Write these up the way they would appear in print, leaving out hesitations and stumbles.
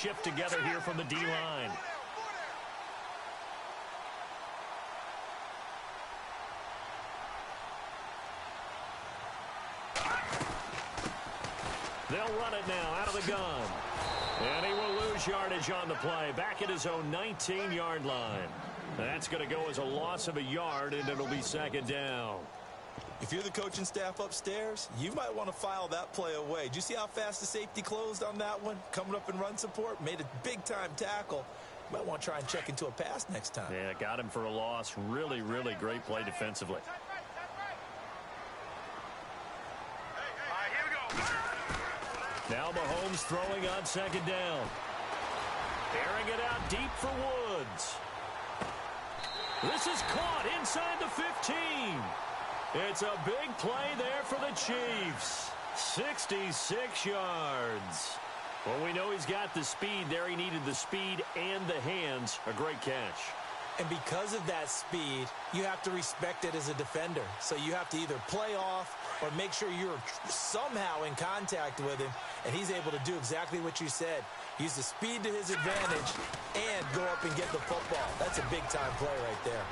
shift together here from the D-line. They'll run it now out of the gun. And he will lose yardage on the play. Back at his own 19-yard line. That's going to go as a loss of a yard, and it'll be second down. If you're the coaching staff upstairs, you might want to file that play away. Did you see how fast the safety closed on that one? Coming up in run support, made a big-time tackle. You might want to try and check into a pass next time. Yeah, got him for a loss. Really, really great play defensively. Now Mahomes throwing on second down. Airing it out deep for Woods. This is caught inside the 15. It's a big play there for the Chiefs. 66 yards. Well, we know he's got the speed there. He needed the speed and the hands. A great catch. And because of that speed, you have to respect it as a defender. So you have to either play off or make sure you're somehow in contact with him, and he's able to do exactly what you said. Use the speed to his advantage and go up and get the football. That's a big-time play right there.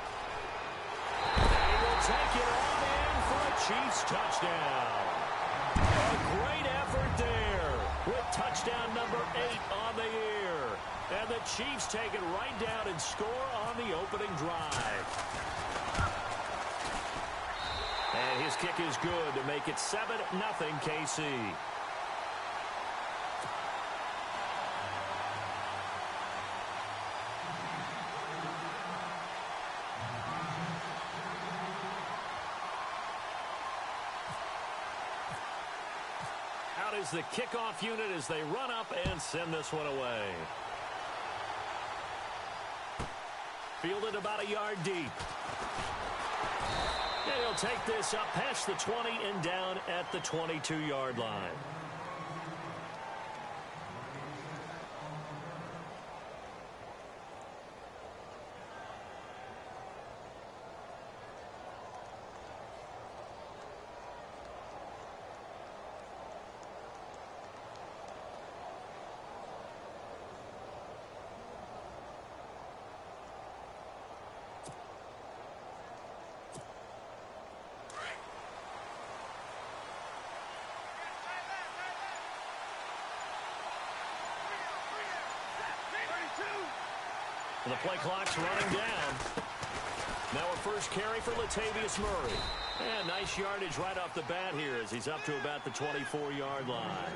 He will take it on in for a Chiefs touchdown. A great effort there with touchdown number 8 on the year. And the Chiefs take it right down and score on the opening drive. And his kick is good to make it 7-0 KC. Out is the kickoff unit as they run up and send this one away. Fielded about a yard deep. And he'll take this up past the 20 and down at the 22-yard line. The play clock's running down. Now a first carry for Latavius Murray. And nice yardage right off the bat here as he's up to about the 24-yard line.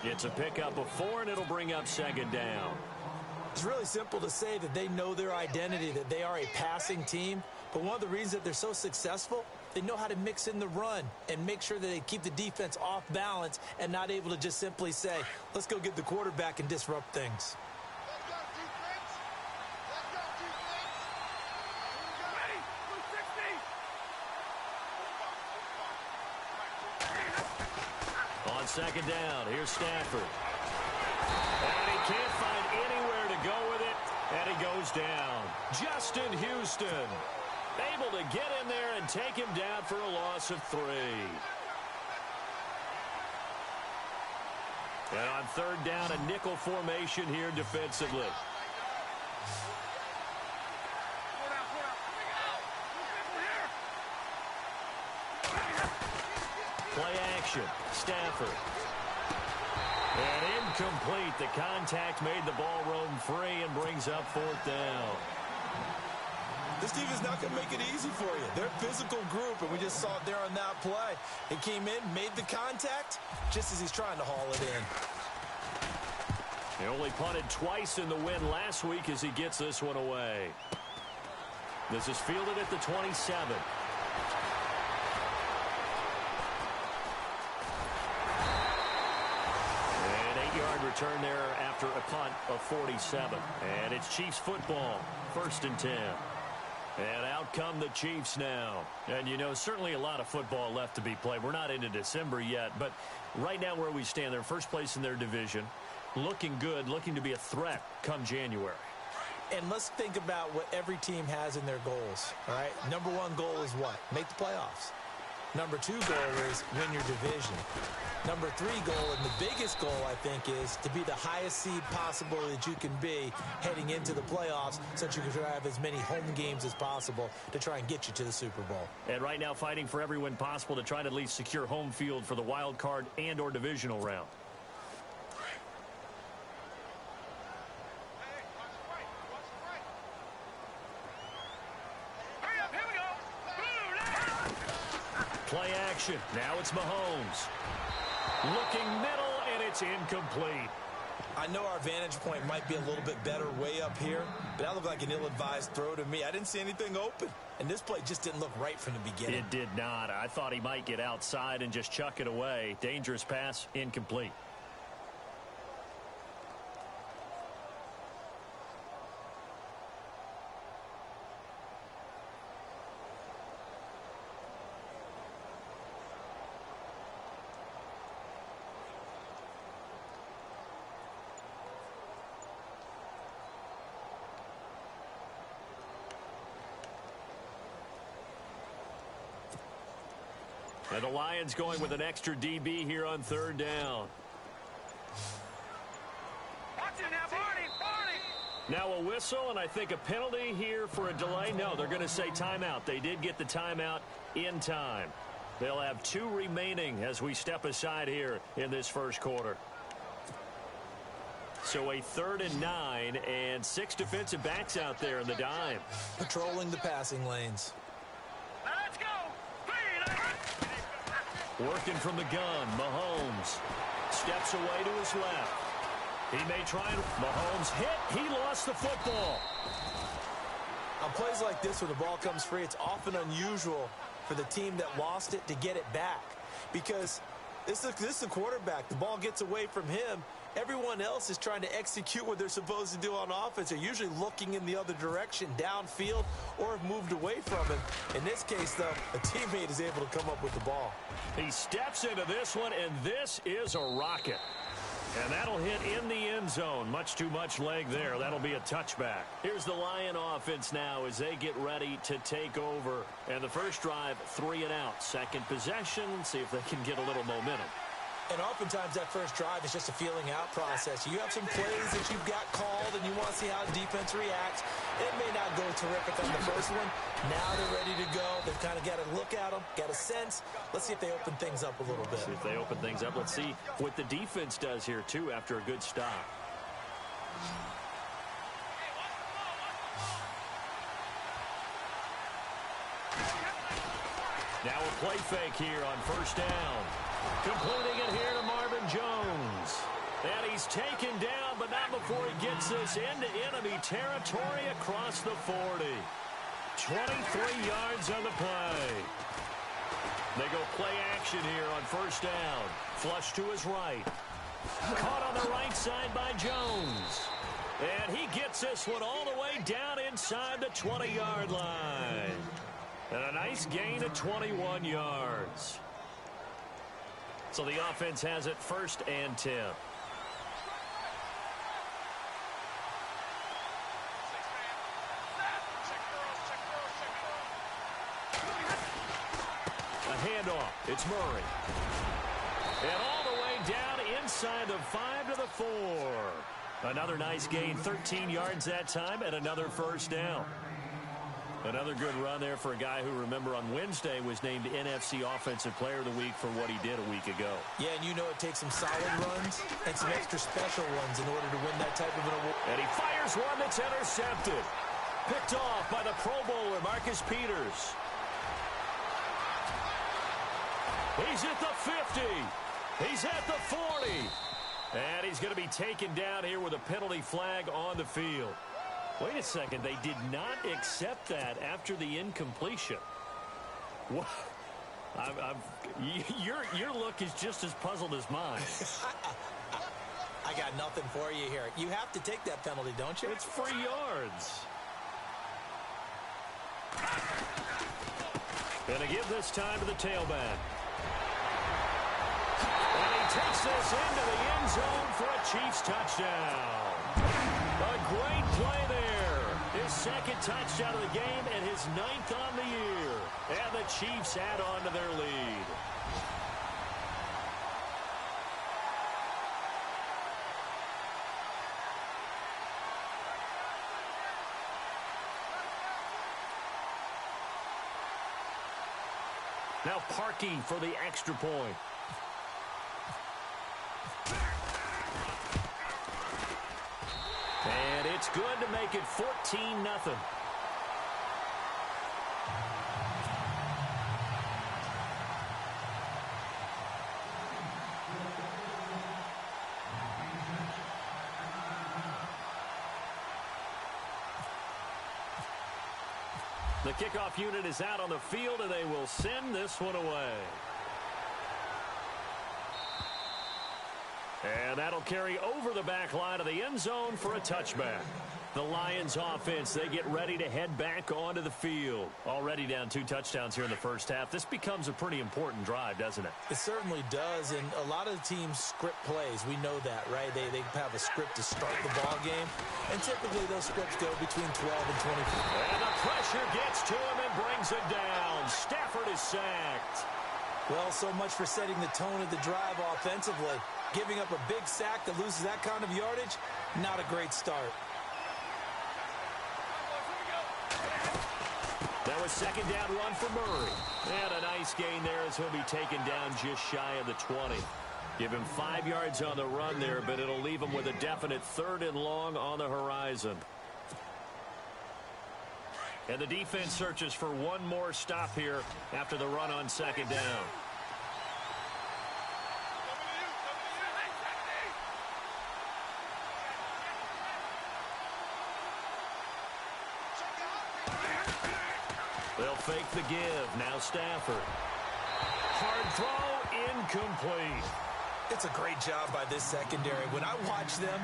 It's a pickup of 4, and it'll bring up second down. It's really simple to say that they know their identity, that they are a passing team. But one of the reasons that they're so successful, they know how to mix in the run and make sure that they keep the defense off balance and not able to just simply say, let's go get the quarterback and disrupt things. On second down, here's Stafford. And he can't find anywhere to go with it, and he goes down. Justin Houston able to get in there and take him down for a loss of 3. And on third down, a nickel formation here defensively. Play action, Stafford. And incomplete. The contact made the ball roam free and brings up fourth down. This team is not going to make it easy for you. They're a physical group, and we just saw it there on that play. He came in, made the contact, just as he's trying to haul it in. He only punted twice in the win last week as he gets this one away. This is fielded at the 27. Return there after a punt of 47. And it's Chiefs football, 1st and 10. And out come the Chiefs now. And, you know, certainly a lot of football left to be played. We're not into December yet, but right now where we stand, they're first place in their division. Looking good, looking to be a threat come January. And let's think about what every team has in their goals, all right? Number 1 goal is what? Make the playoffs. Number 2 goal is win your division. Number 3 goal, and the biggest goal, I think, is to be the highest seed possible that you can be heading into the playoffs so that you can have as many home games as possible to try and get you to the Super Bowl. And right now fighting for every win possible to try to at least secure home field for the wild card and or divisional round. Play action. Now it's Mahomes. Looking middle, and it's incomplete. I know our vantage point might be a little bit better way up here, but that looked like an ill-advised throw to me. I didn't see anything open, and this play just didn't look right from the beginning. It did not. I thought he might get outside and just chuck it away. Dangerous pass, incomplete. And the Lions going with an extra DB here on 3rd down. Now a whistle, and I think a penalty here for a delay. No, they're going to say timeout. They did get the timeout in time. They'll have 2 remaining as we step aside here in this first quarter. So a 3rd and 9, and 6 defensive backs out there in the dime. Patrolling the passing lanes. Working from the gun, Mahomes steps away to his left. He may try and Mahomes hit. He lost the football. On plays like this where the ball comes free, it's often unusual for the team that lost it to get it back. Because this is the quarterback. The ball gets away from him. Everyone else is trying to execute what they're supposed to do on offense. They're usually looking in the other direction, downfield, or have moved away from him. In this case, though, a teammate is able to come up with the ball. He steps into this one, and this is a rocket. And that'll hit in the end zone. Much too much leg there. That'll be a touchback. Here's the Lion offense now as they get ready to take over. And the first drive, 3 and out. Second possession, see if they can get a little momentum. And oftentimes that first drive is just a feeling out process. You have some plays that you've got called and you want to see how the defense reacts. It may not go terrific on the first one. Now they're ready to go. They've kind of got to look at them, got a sense. Let's see if they open things up a little bit. See if they open things up. Let's see what the defense does here, too, after a good stop. Now a play fake here on first down. Completing it here to Marvin Jones. And he's taken down, but not before he gets this into enemy territory across the 40. 23 yards on the play. They go play action here on first down. Flush to his right. Caught on the right side by Jones. And he gets this one all the way down inside the 20-yard line. And a nice gain of 21 yards. So the offense has it 1st and 10. A handoff. It's Murray. And all the way down inside the 5 to the 4. Another nice gain, 13 yards that time, and another first down. Another good run there for a guy who, remember, on Wednesday was named NFC Offensive Player of the Week for what he did a week ago. Yeah, and you know it takes some solid runs and some extra special ones in order to win that type of an award. And he fires one that's intercepted. Picked off by the Pro Bowler, Marcus Peters. He's at the 50. He's at the 40. And he's going to be taken down here with a penalty flag on the field. Wait a second, they did not accept that after the incompletion. What? Your look is just as puzzled as mine. I got nothing for you here. You have to take that penalty, don't you? It's free yards. Gonna give this time to the tailback. And he takes this into the end zone for a Chiefs touchdown. A great play there. His his second touchdown of the game and his 9th on the year. And the Chiefs add on to their lead. Now Parkey for the extra point. And it's good to make it 14-0. The kickoff unit is out on the field, and they will send this one away. And that'll carry over the back line of the end zone for a touchback. The Lions offense, they get ready to head back onto the field. Already down 2 touchdowns here in the first half. This becomes a pretty important drive, doesn't it? It certainly does, and a lot of the teams script plays. We know that, right? They have a script to start the ball game, and typically those scripts go between 12 and 24. And the pressure gets to him and brings it down. Stafford is sacked. Well, so much for setting the tone of the drive offensively. Giving up a big sack that loses that kind of yardage, not a great start. That was second down run for Murray. And a nice gain there as he'll be taken down just shy of the 20. Give him 5 yards on the run there, but it'll leave him with a definite 3rd and long on the horizon. And the defense searches for one more stop here after the run on second down. They'll fake the give. Now Stafford. Hard throw, incomplete. It's a great job by this secondary. When I watch them,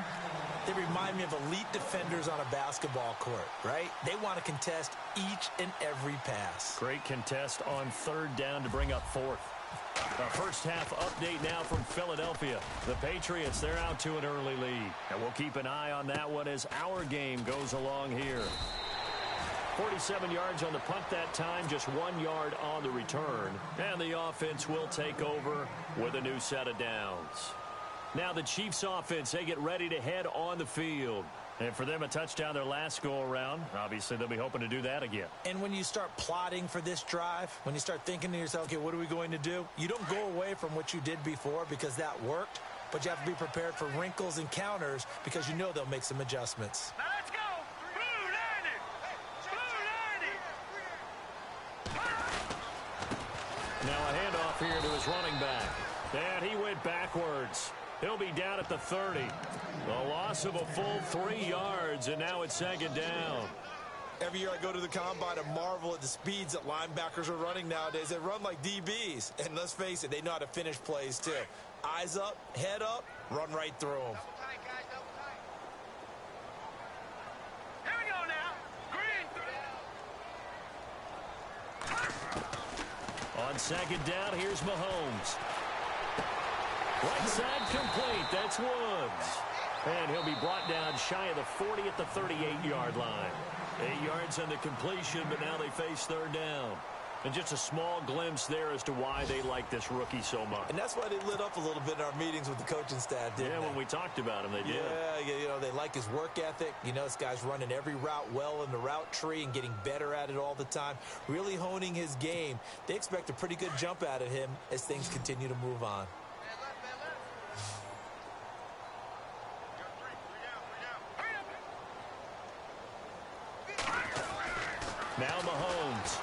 they remind me of elite defenders on a basketball court, right? They want to contest each and every pass. Great contest on 3rd down to bring up 4th. The first half update now from Philadelphia. The Patriots, they're out to an early lead. And we'll keep an eye on that one as our game goes along here. 47 yards on the punt that time, just 1 yard on the return. And the offense will take over with a new set of downs. Now the Chiefs offense, they get ready to head on the field. And for them, a touchdown their last go-around. Obviously, they'll be hoping to do that again. And when you start plotting for this drive, when you start thinking to yourself, okay, what are we going to do? You don't go away from what you did before because that worked, but you have to be prepared for wrinkles and counters because you know they'll make some adjustments. Now let's go! Blue 90! Now a handoff here to his running back. And he went backwards. He'll be down at the 30. A loss of a full 3 yards, and now it's second down. Every year I go to the combine and marvel at the speeds that linebackers are running nowadays. They run like DBs. And let's face it, they know how to finish plays too. Eyes up, head up, run right through them. Here we go now. Green. On second down, here's Mahomes. Right side complete. That's Woods. And he'll be brought down shy of the 40 at the 38-yard line. 8 yards on the completion, but now they face 3rd down. And just a small glimpse there as to why they like this rookie so much. And that's why they lit up a little bit in our meetings with the coaching staff, didn't they? Yeah, when we talked about him, they did. Yeah, you know, they like his work ethic. You know, this guy's running every route well in the route tree and getting better at it all the time. Really honing his game. They expect a pretty good jump out of him as things continue to move on. Now Mahomes.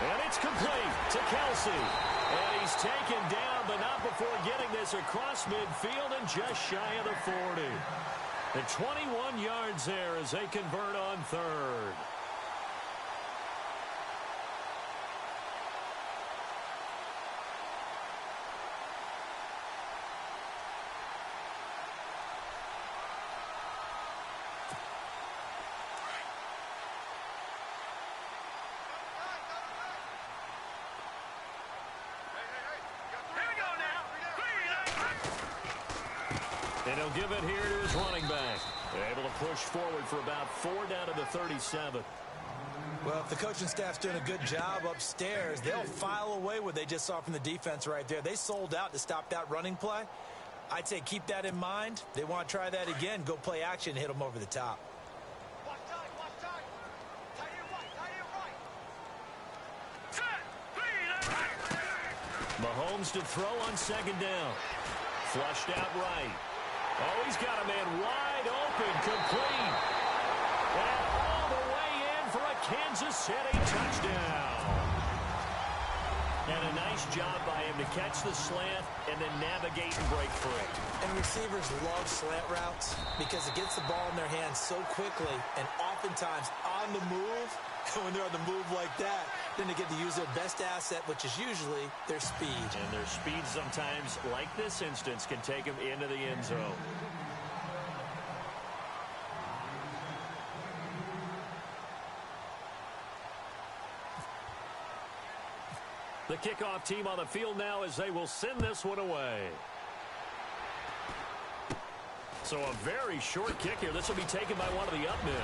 And it's complete to Kelsey. And he's taken down, but not before getting this across midfield and just shy of the 40. The 21 yards there as they convert on 3rd. And he'll give it here to his running back. Able to push forward for about 4 down to the 37. Well, if the coaching staff's doing a good job upstairs, they'll file away what they just saw from the defense right there. They sold out to stop that running play. I'd say keep that in mind. They want to try that again. Go play action, hit them over the top. Mahomes to throw on second down. Flushed out right. Oh, he's got a man wide open, complete. And all the way in for a Kansas City touchdown. And a nice job by him to catch the slant and then navigate and break free. And receivers love slant routes because it gets the ball in their hands so quickly and oftentimes on the move. When they're on the move like that, then they get to use their best asset, which is usually their speed. And their speed sometimes, like this instance, can take them into the end zone. The kickoff team on the field now as they will send this one away. So a very short kick here. This will be taken by one of the up men.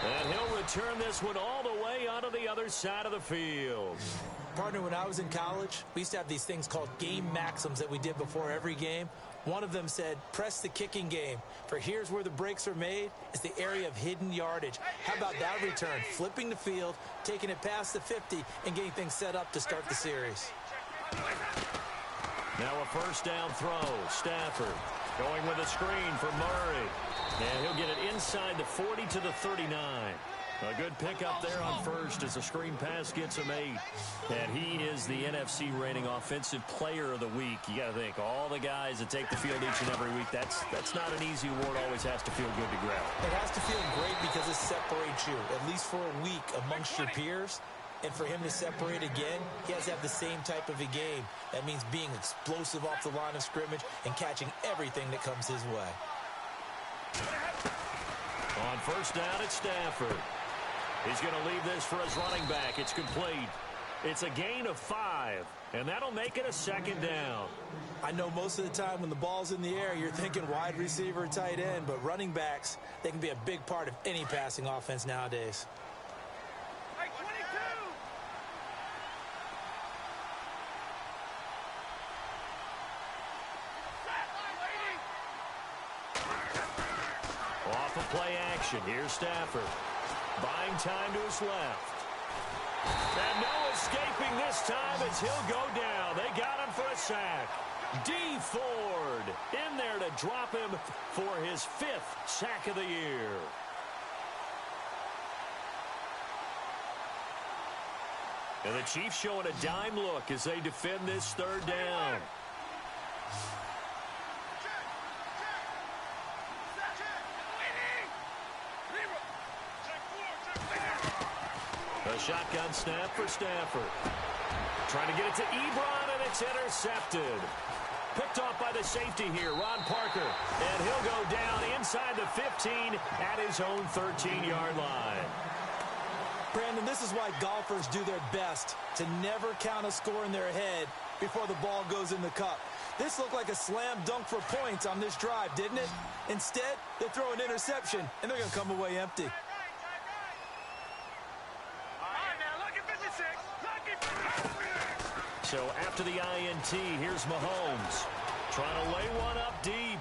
And he'll return this one all the way onto the other side of the field. Partner, when I was in college, we used to have these things called game maxims that we did before every game. One of them said, press the kicking game. For here's where the breaks are made. It's the area of hidden yardage. How about that return? Flipping the field, taking it past the 50, and getting things set up to start the series. Now a first down throw. Stafford going with a screen for Murray. And he'll get it inside the 40 to the 39. A good pickup there on first as the screen pass gets him 8. And he is the NFC reigning offensive player of the week. You got to think, all the guys that take the field each and every week, that's not an easy award. Always has to feel good to grab. It has to feel great because it separates you, at least for a week, amongst your peers. And for him to separate again, he has to have the same type of a game. That means being explosive off the line of scrimmage and catching everything that comes his way. On first down, it's Stafford. He's going to leave this for his running back. It's complete. It's a gain of 5, and that'll make it a second down. I know most of the time when the ball's in the air, you're thinking wide receiver, tight end, but running backs, they can be a big part of any passing offense nowadays. Hey, 22! Off of play action. Here's Stafford. Buying time to his left. And no escaping this time as he'll go down. They got him for a sack. D. Ford in there to drop him for his 5th sack of the year. And the Chiefs showing a dime look as they defend this third down. A shotgun snap for Stafford. Trying to get it to Ebron, and it's intercepted. Picked off by the safety here, Ron Parker. And he'll go down inside the 15 at his own 13-yard line. Brandon, this is why golfers do their best to never count a score in their head before the ball goes in the cup. This looked like a slam dunk for points on this drive, didn't it? Instead, they throw an interception, and they're going to come away empty. So after the INT, here's Mahomes. Trying to lay one up deep.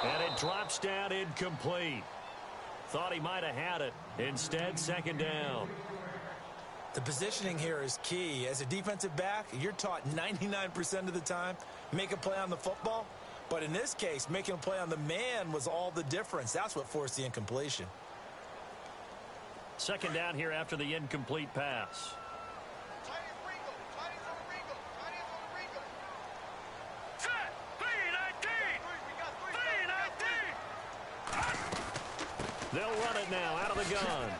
And it drops down incomplete. Thought he might have had it. Instead, second down. The positioning here is key. As a defensive back, you're taught 99% of the time, make a play on the football. But in this case, making a play on the man was all the difference. That's what forced the incompletion. Second down here after the incomplete pass. They'll run it now out of the gun.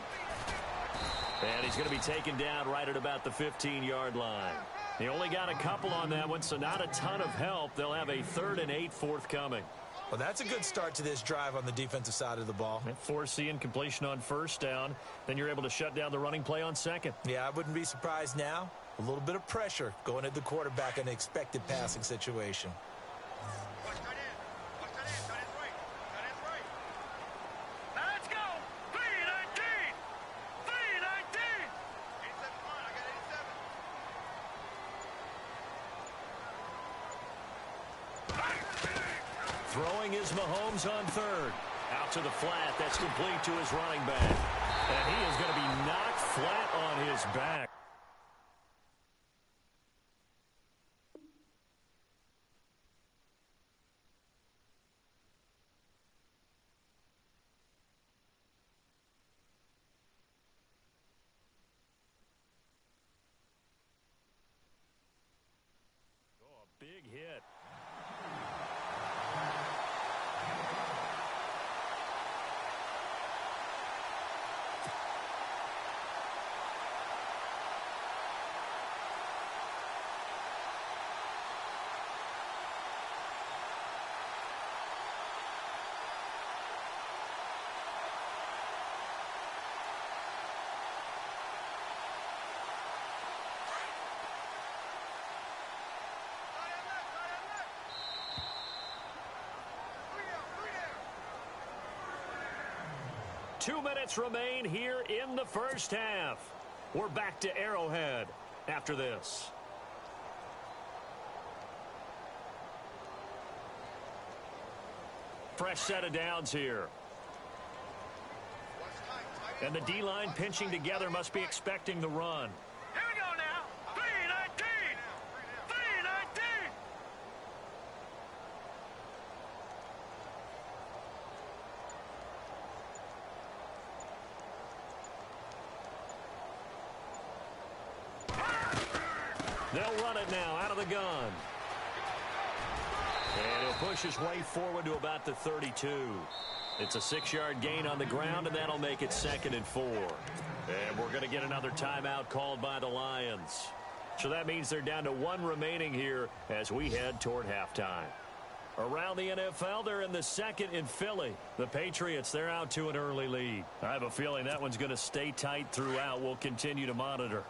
And he's going to be taken down right at about the 15-yard line. He only got a couple on that one, so not a ton of help. They'll have a 3rd and 8 forthcoming. Well, that's a good start to this drive on the defensive side of the ball. Force the incompletion on first down. Then you're able to shut down the running play on second. Yeah, I wouldn't be surprised now. A little bit of pressure going at the quarterback in an expected passing situation. is Mahomes on third. Out to the flat. That's complete to his running back. And he is going to be knocked flat on his back. Oh, a big hit. Two minutes remain here in the first half. We're back to Arrowhead after this. Fresh set of downs here. And the D-line pinching together must be expecting the run. Here we go now. 3-19. 3-19. They'll run it now out of the gun. And he'll push his way forward to about the 32. It's a 6-yard gain on the ground, and that'll make it 2nd and 4. And we're going to get another timeout called by the Lions. So that means they're down to 1 remaining here as we head toward halftime. Around the NFL, they're in the 2nd in Philly. The Patriots, they're out to an early lead. I have a feeling that one's going to stay tight throughout. We'll continue to monitor.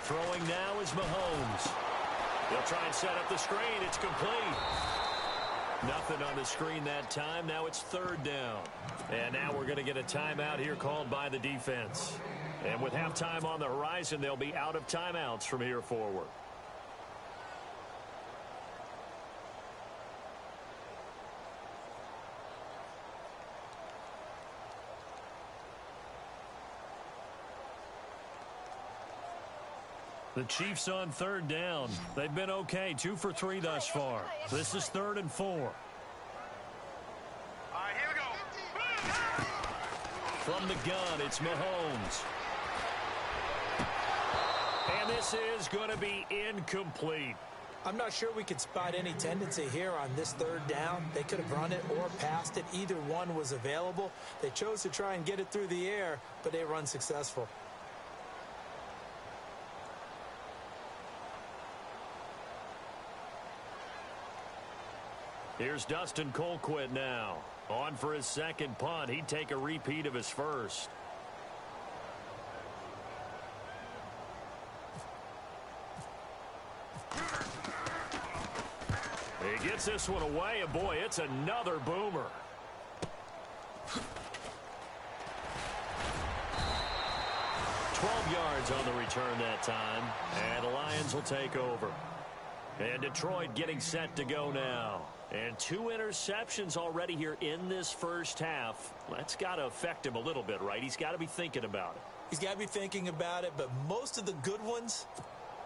Throwing now is Mahomes. He'll try and set up the screen. It's complete. Nothing on the screen that time. Now it's 3rd down. And now we're going to get a timeout here called by the defense. And with halftime on the horizon, they'll be out of timeouts from here forward. The Chiefs on 3rd down. They've been okay, 2 for 3 thus far. This is 3rd and 4. All right, here we go. From the gun, it's Mahomes. And this is going to be incomplete. I'm not sure we could spot any tendency here on this 3rd down. They could have run it or passed it. Either one was available. They chose to try and get it through the air, but they were unsuccessful. Here's Dustin Colquitt now. On for his 2nd punt. He'd take a repeat of his first. He gets this one away, and boy, it's another boomer. Yards on the return that time, and the Lions will take over. And Detroit getting set to go now. And 2 interceptions already here in this first half. That's got to affect him a little bit, right? He's got to be thinking about it. He's got to be thinking about it, but most of the good ones,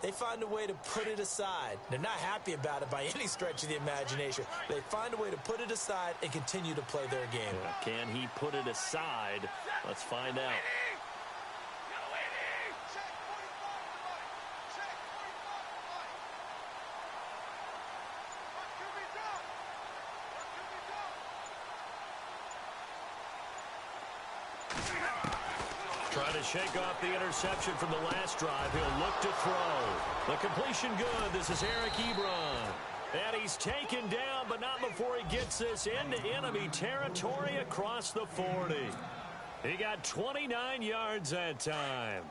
they find a way to put it aside. They're not happy about it by any stretch of the imagination. They find a way to put it aside and continue to play their game. Can he put it aside? Let's find out. Trying to shake off the interception from the last drive. He'll look to throw. The completion good. This is Eric Ebron. And he's taken down, but not before he gets this into enemy territory across the 40. He got 29 yards that time.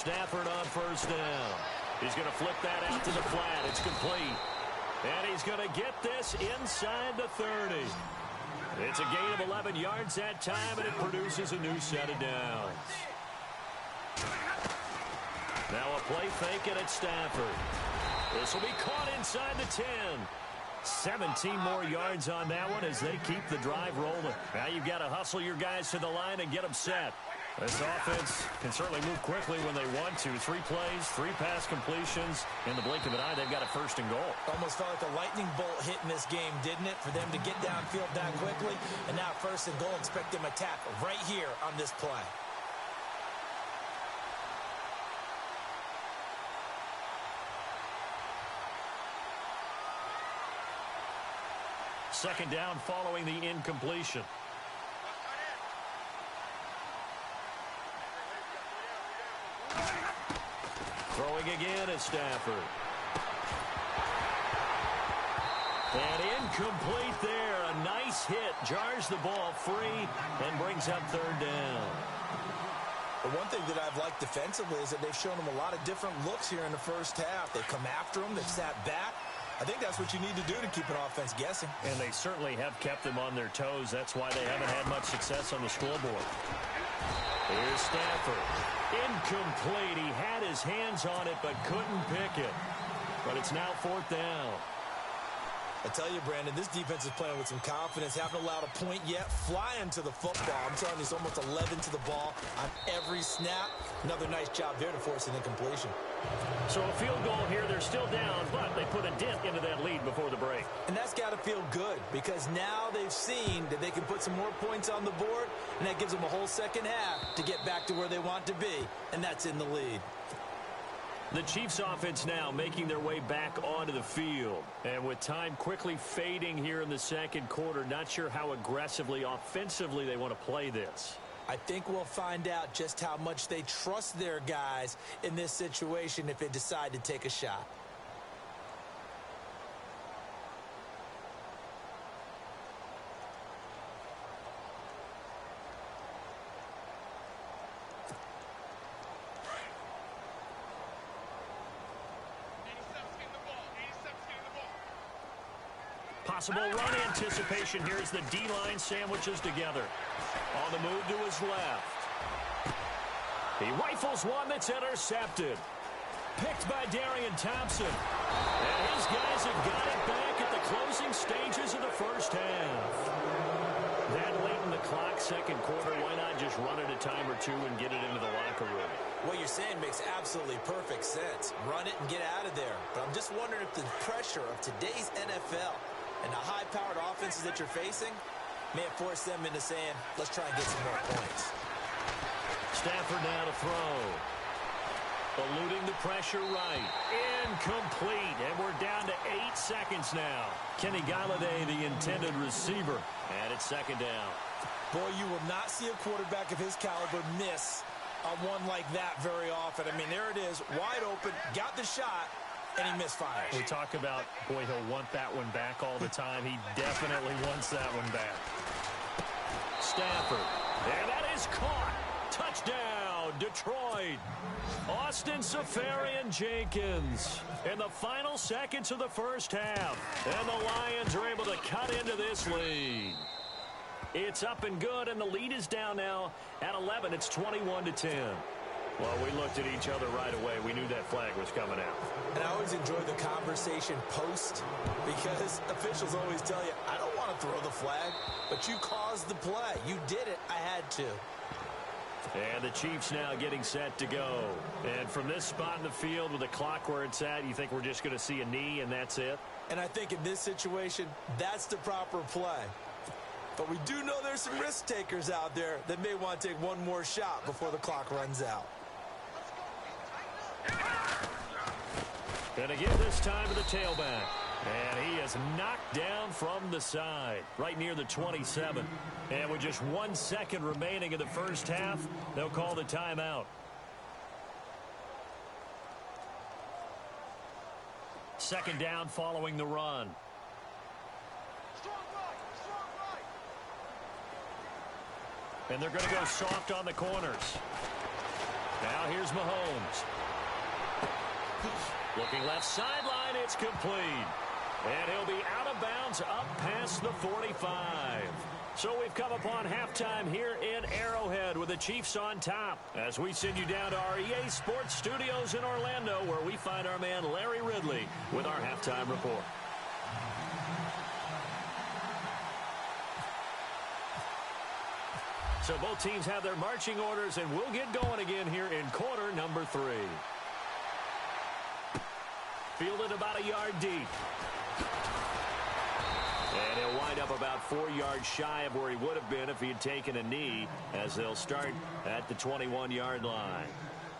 Stafford on first down. He's going to flip that out to the flat. It's complete. And he's going to get this inside the 30. It's a gain of 11 yards that time, and it produces a new set of downs. Now a play fake, and it's Stafford. This will be caught inside the 10. 17 more yards on that one as they keep the drive rolling. Now you've got to hustle your guys to the line and get them set. This offense can certainly move quickly when they want to. 3 plays, 3 pass completions. In the blink of an eye, they've got a first and goal. Almost felt like a lightning bolt hit in this game, didn't it? For them to get downfield that quickly. And now first and goal, expect them to attack right here on this play. Second down following the incompletion. Throwing again is Stafford. And incomplete there. A nice hit. Jars the ball free and brings up third down. The one thing that I've liked defensively is that they've shown them a lot of different looks here in the first half. They've come after them. They've sat back. I think that's what you need to do to keep an offense guessing. And they certainly have kept them on their toes. That's why they haven't had much success on the scoreboard. Here's Stafford. Incomplete. He had his hands on it but couldn't pick it. But it's now fourth down. I tell you, Brandon, this defense is playing with some confidence. Haven't allowed a point yet. Flying to the football. I'm telling you, it's almost 11 to the ball on every snap. Another nice job there to force an incompletion. So a field goal here. They're still down, but they put a dent into that lead before the break. And that's got to feel good because now they've seen that they can put some more points on the board, and that gives them a whole second half to get back to where they want to be, and that's in the lead. The Chiefs offense now making their way back onto the field. And with time quickly fading here in the second quarter, not sure how aggressively, offensively they want to play this. I think we'll find out just how much they trust their guys in this situation if they decide to take a shot. Possible run anticipation here as the D-line sandwiches together. On the move to his left. He rifles one that's intercepted. Picked by Darian Thompson. And his guys have got it back at the closing stages of the first half. That late in the clock, second quarter, why not just run it a time or two and get it into the locker room? What you're saying makes absolutely perfect sense. Run it and get out of there. But I'm just wondering if the pressure of today's NFL and the high-powered offenses that you're facing may have forced them into saying, let's try and get some more points. Stafford now to throw. Eluding the pressure right. Incomplete. And we're down to 8 seconds now. Kenny Galladay, the intended receiver. And it's second down. Boy, you will not see a quarterback of his caliber miss on one like that very often. I mean, there it is, wide open, got the shot, and he misfires. We talk about, boy, he'll want that one back all the time. He definitely wants that one back. Stafford. And that is caught. Touchdown, Detroit. Austin Seferian-Jenkins in the final seconds of the first half. And the Lions are able to cut into this lead. It's up and good, and the lead is down now at 11. It's 21-10. Well, we looked at each other right away. We knew that flag was coming out. And I always enjoy the conversation post because officials always tell you, I don't want to throw the flag, but you caused the play. You did it. I had to. And the Chiefs now getting set to go. And from this spot in the field with the clock where it's at, you think we're just going to see a knee and that's it? And I think in this situation, that's the proper play. But we do know there's some risk takers out there that may want to take one more shot before the clock runs out. And again, this time to the tailback. And he is knocked down from the side, right near the 27. And with just 1 second remaining in the first half, they'll call the timeout. Second down following the run. And they're going to go soft on the corners. Now here's Mahomes. Looking left sideline, it's complete. And he'll be out of bounds up past the 45. So we've come upon halftime here in Arrowhead with the Chiefs on top as we send you down to our EA Sports Studios in Orlando where we find our man Larry Ridley with our halftime report. So both teams have their marching orders, and we'll get going again here in quarter number 3. Fielded about a yard deep. And he'll wind up about 4 yards shy of where he would have been if he had taken a knee, as they'll start at the 21-yard line.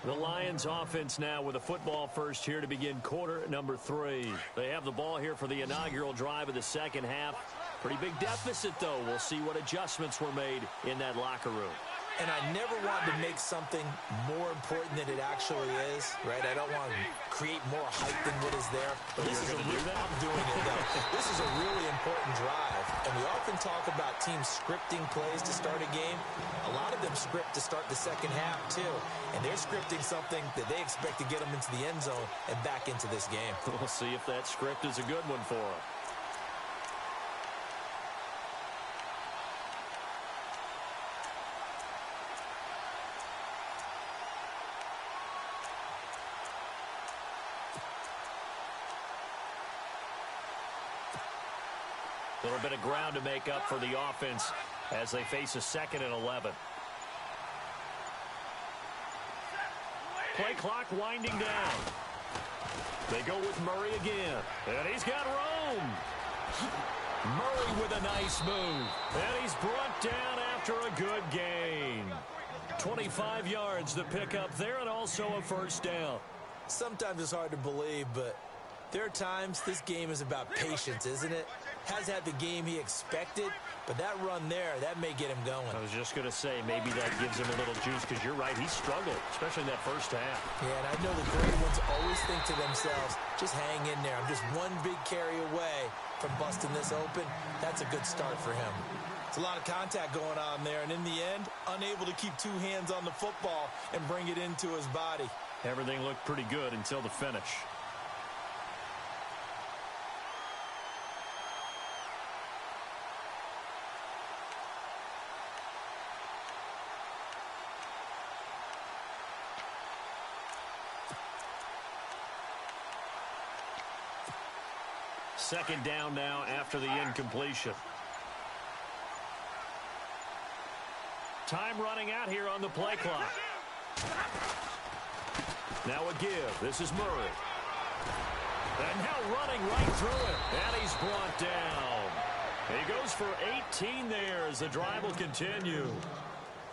The Lions offense now with a football first here to begin quarter number 3. They have the ball here for the inaugural drive of the second half. Pretty big deficit, though. We'll see what adjustments were made in that locker room. And I never want to make something more important than it actually is, right? I don't want to create more hype than what is there. But this is I'm doing it, though. This is a really important drive. And we often talk about teams scripting plays to start a game. A lot of them script to start the second half, too. And they're scripting something that they expect to get them into the end zone and back into this game. We'll see if that script is a good one for them. A little bit of ground to make up for the offense as they face a 2nd and 11. Play clock winding down. They go with Murray again. And he's got room. Murray with a nice move. And he's brought down after a good gain. 25 yards to pick up there and also a first down. Sometimes it's hard to believe, but there are times this game is about patience, isn't it? Has had the game he expected, but that run there, that may get him going. I was just going to say, maybe that gives him a little juice, because you're right, he struggled, especially in that first half. Yeah, and I know the great ones always think to themselves, just hang in there. I'm just one big carry away from busting this open. That's a good start for him. It's a lot of contact going on there, and in the end, unable to keep 2 hands on the football and bring it into his body. Everything looked pretty good until the finish. Second down now after the incompletion. Time running out here on the play clock. Now a give. This is Murray. And now running right through it. And he's brought down. He goes for 18 there as the drive will continue.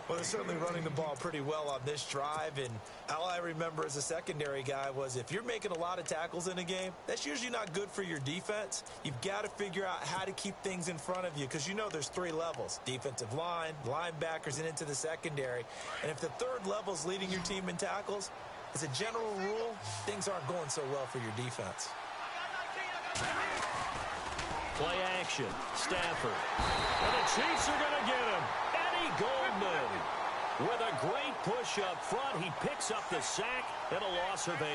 Well, they're certainly running the ball pretty well on this drive, and all I remember as a secondary guy was if you're making a lot of tackles in a game, that's usually not good for your defense. You've got to figure out how to keep things in front of you because you know there's 3 levels, defensive line, linebackers, and into the secondary. And if the 3rd level is leading your team in tackles, as a general rule, things aren't going so well for your defense. Play action. Stafford. And the Chiefs are going to get him. Eddie Goldman with a great push up front. He picks up the sack and a loss of 8.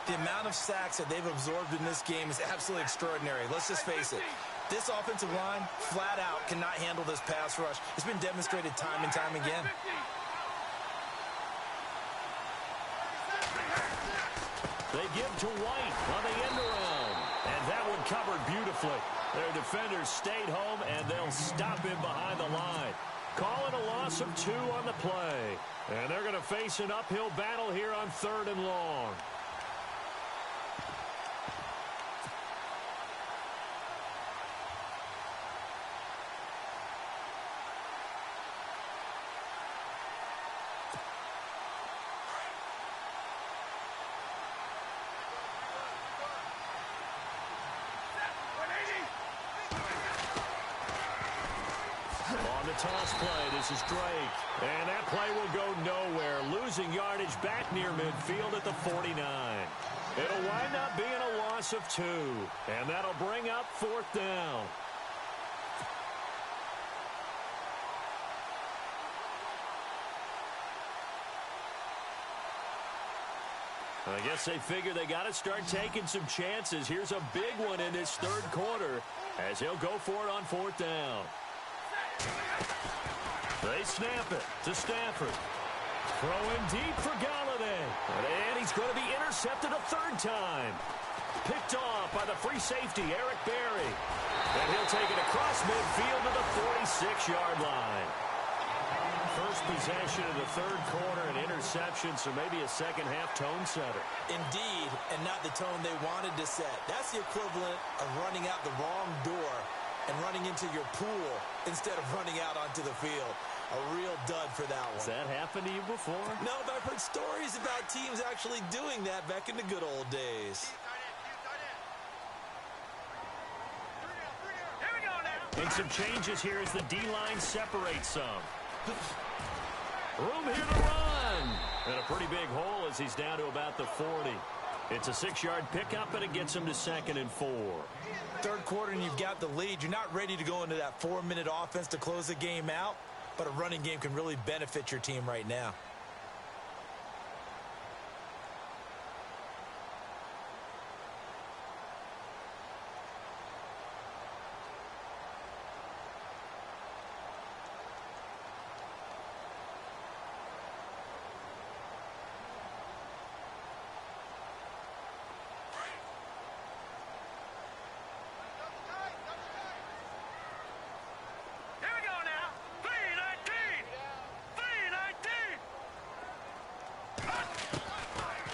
The amount of sacks that they've absorbed in this game is absolutely extraordinary. Let's just face it. This offensive line, flat out, cannot handle this pass rush. It's been demonstrated time and time again. They give to White on the end around. And that one covered beautifully. Their defenders stayed home, and they'll stop him behind the line. Call it a loss of 2 on the play. And they're going to face an uphill battle here on 3rd and long. On the toss play, this is Drake. And that play will go nowhere. Losing yardage back near midfield at the 49. It'll wind up being a loss of 2. And that'll bring up 4th down. I guess they figure they got to start taking some chances. Here's a big one in this third quarter as he'll go for it on fourth down. They snap it to Stafford. Throwing deep for Galladay. And he's going to be intercepted a third time. Picked off by the free safety, Eric Berry. And he'll take it across midfield to the 46-yard line. First possession of the third quarter, an interception, so maybe a second-half tone setter. Indeed, and not the tone they wanted to set. That's the equivalent of running out the wrong door and running into your pool instead of running out onto the field. A real dud for that one. Has that happened to you before? No, but I've heard stories about teams actually doing that back in the good old days. Here we go now. Make some changes here as the D-line separates some. Room here to run. And a pretty big hole as he's down to about the 40. It's a 6-yard pickup, and it him to 2nd and 4. Third quarter, and you've got the lead. You're not ready to go into that 4-minute offense to close the game out, but a running game can really benefit your team right now.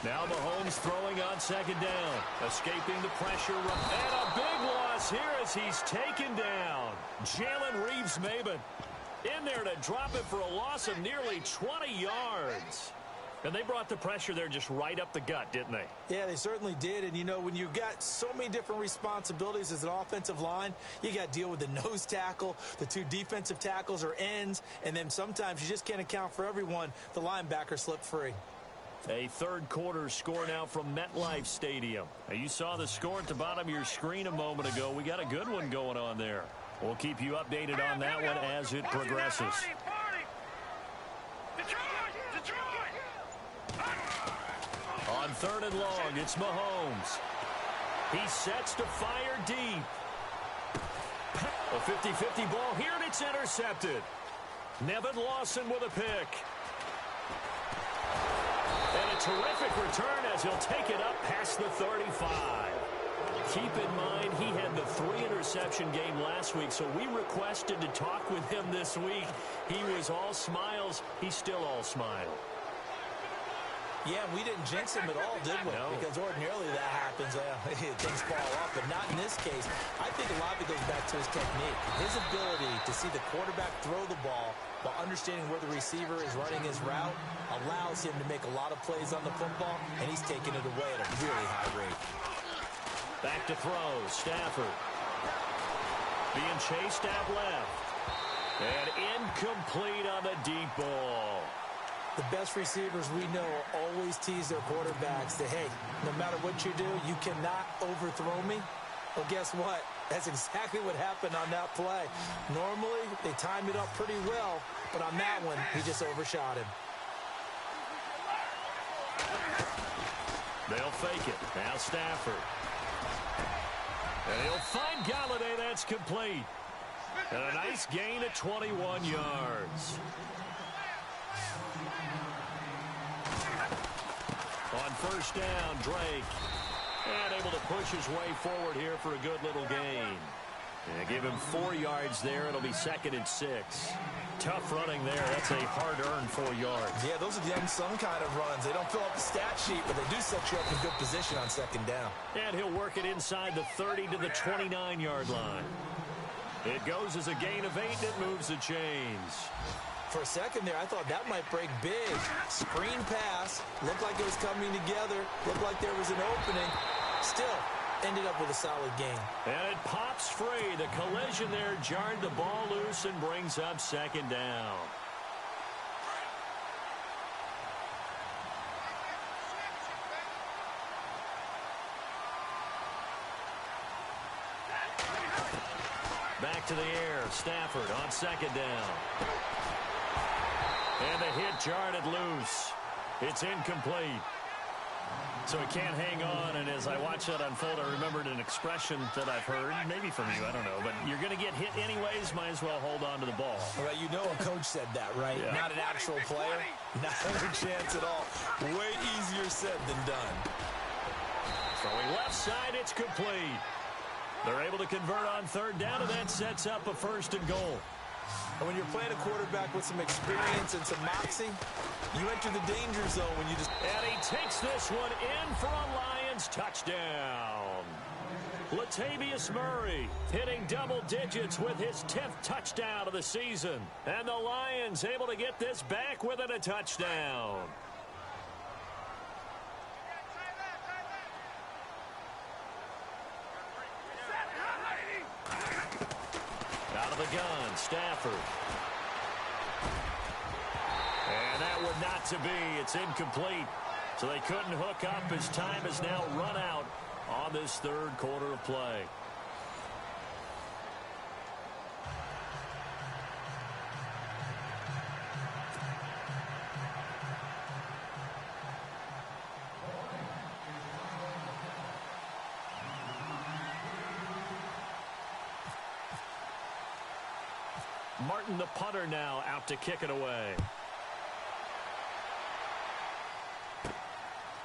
Now Mahomes throwing on second down, escaping the pressure. And a big loss here as he's taken down. Jalen Reeves-Maybin in there to drop it for a loss of nearly 20 yards. And they brought the pressure there just right up the gut, didn't they? Yeah, they certainly did. And, you know, when you've got so many different responsibilities as an offensive line, you got to deal with the nose tackle, the 2 defensive tackles or ends, and then sometimes you just can't account for everyone. The linebacker slipped free. A third quarter score now from MetLife Stadium. Now, you saw the score at the bottom of your screen a moment ago. We got a good one going on there. We'll keep you updated on that one as it progresses. On third and long, it's Mahomes. He sets to fire deep. A 50-50 ball here, and it's intercepted. Nevin Lawson with a pick. And a terrific return as he'll take it up past the 35. Keep in mind, he had the 3-interception game last week, so we requested to talk with him this week. He was all smiles. He's still all smile. Yeah, we didn't jinx him at all, did we? No. Because ordinarily that happens. Things fall off, but not in this case. I think a lot of it goes back to his technique. His ability to see the quarterback throw the ball while understanding where the receiver is running his route allows him to make a lot of plays on the football, and he's taking it away at a really high rate. Back to throw, Stafford. Being chased out left. And incomplete on the deep ball. The best receivers we know always tease their quarterbacks that, hey, no matter what you do, you cannot overthrow me. Well, guess what? That's exactly what happened on that play. Normally, they timed it up pretty well, but on that one, he just overshot him. They'll fake it. Now Stafford. And he'll find Galladay. That's complete. And a nice gain of 21 yards. On first down, Drake. And able to push his way forward here for a good little gain. And give him 4 yards there. It'll be 2nd and 6. Tough running there. That's a hard-earned 4 yards. Yeah, those are the unsung kind of runs. They don't fill up the stat sheet, but they do set you up in good position on second down. And he'll work it inside the 30 to the 29-yard line. It goes as a gain of 8, and it moves the chains. For a second there, I thought that might break big. Screen pass. Looked like it was coming together. Looked like there was an opening. Still, ended up with a solid gain. And it pops free. The collision there jarred the ball loose and brings up 2nd down. Back to the air. Stafford on 2nd down. And the hit jarred it loose. It's incomplete. So he can't hang on, and as I watch that unfold, I remembered an expression that I've heard, maybe from you, I don't know, but you're going to get hit anyways, might as well hold on to the ball. Well, you know a coach said that, right? Yeah. Not an actual player. Not a chance at all. Way easier said than done. Throwing left side, it's complete. They're able to convert on third down, and that sets up a 1st and goal. And when you're playing a quarterback with some experience and some moxie, you enter the danger zone when you just... And he takes this one in for a Lions touchdown. Latavius Murray hitting double digits with his 10th touchdown of the season. And the Lions able to get this back within a touchdown. Out of the gun, Stafford. And that would not to be. It's incomplete. So they couldn't hook up as time has now run out on this 3rd quarter of play. Martin, the punter, now out to kick it away.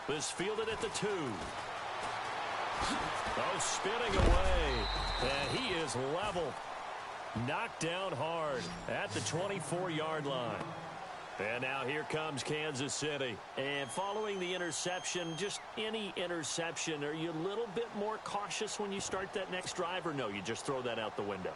This fielded at the 2. Oh, spinning away. And he is level. Knocked down hard at the 24-yard line. And now here comes Kansas City. And following the interception, just any interception, are you a little bit more cautious when you start that next drive, or no, you just throw that out the window?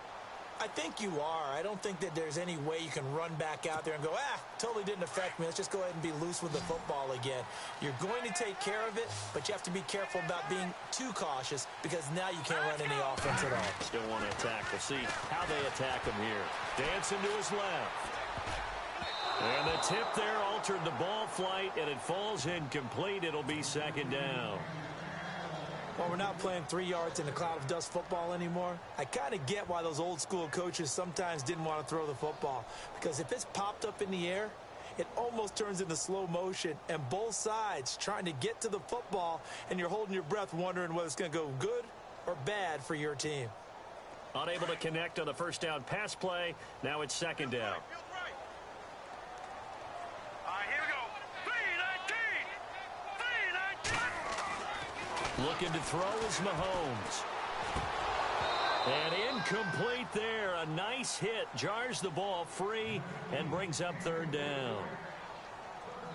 I think you are. I don't think that there's any way you can run back out there and go, totally didn't affect me. Let's just go ahead and be loose with the football again. You're going to take care of it, but you have to be careful about being too cautious because now you can't run any offense at all. Still want to attack. We'll see how they attack him here. Dancing to his left. And the tip there altered the ball flight, and it falls incomplete. It'll be 2nd down. Well, we're not playing 3 yards in a cloud of dust football anymore. I kind of get why those old school coaches sometimes didn't want to throw the football. Because if it's popped up in the air, it almost turns into slow motion. And both sides trying to get to the football, and you're holding your breath wondering whether it's going to go good or bad for your team. Unable to connect on the 1st down pass play. Now it's 2nd down. Here we go. 3-19. Looking to throw is Mahomes. And incomplete there. A nice hit. Jars the ball free and brings up 3rd down.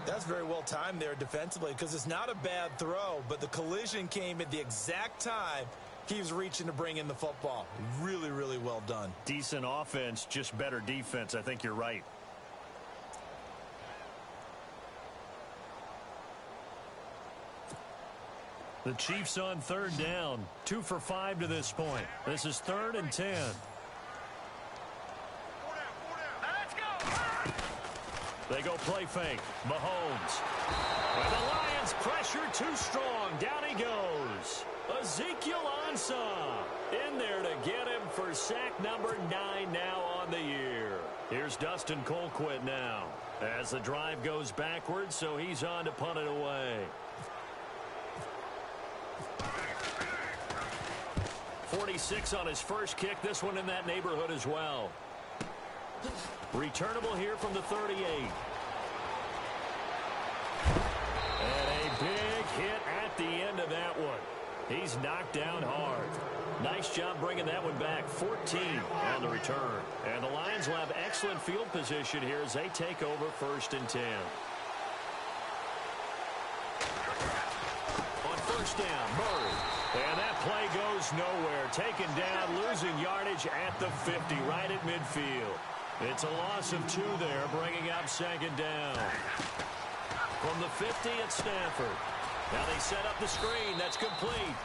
That's very well timed there defensively because it's not a bad throw, but the collision came at the exact time he was reaching to bring in the football. Really, really well done. Decent offense, just better defense. I think you're right. The Chiefs on 3rd down. 2 for 5 to this point. This is 3rd and 10. Let's go. They go play fake. Mahomes. And the Lions pressure too strong. Down he goes. Ezekiel Ansah in there to get him for sack number 9 now on the year. Here's Dustin Colquitt now as the drive goes backwards, so he's on to punt it away. 46 on his first kick. This one in that neighborhood as well. Returnable here from the 38. And a big hit at the end of that one. He's knocked down hard. Nice job bringing that one back. 14 on the return. And the Lions will have excellent field position here as they take over 1st and 10. On 1st down, Murray. And that play goes nowhere. Taken down, losing yardage at the 50, right at midfield. It's a loss of 2 there, bringing up 2nd down. From the 50, it's Stafford. Now they set up the screen. That's complete.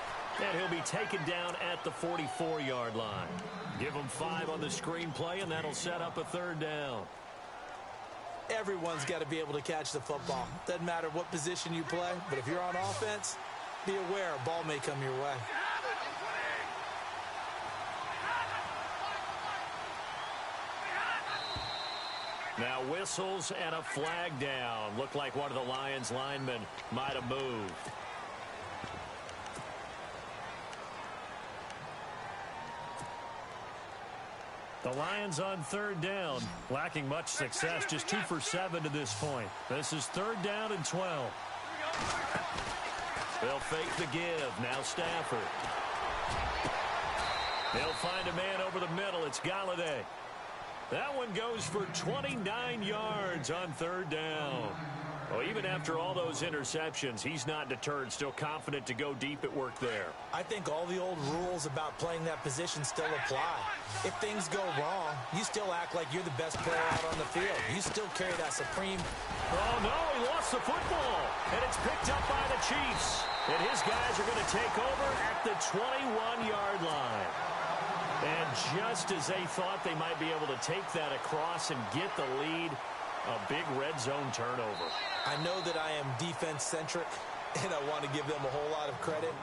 And he'll be taken down at the 44-yard line. Give him 5 on the screen play, and that'll set up a 3rd down. Everyone's got to be able to catch the football. Doesn't matter what position you play, but if you're on offense, be aware a ball may come your way. Now whistles and a flag down. Looked like one of the Lions linemen might have moved. The Lions on third down, lacking much success, just 2 for 7 to this point. This is 3rd down and 12. They'll fake the give. Now Stafford. They'll find a man over the middle. It's Galladay. That one goes for 29 yards on 3rd down. Well, even after all those interceptions, he's not deterred, still confident to go deep at work there. I think all the old rules about playing that position still apply. If things go wrong, you still act like you're the best player out on the field. You still carry that supreme... Oh, no, he lost the football, and it's picked up by the Chiefs. And his guys are going to take over at the 21-yard line. And just as they thought they might be able to take that across and get the lead, a big red zone turnover. I know that I am defense-centric, and I want to give them a whole lot of credit,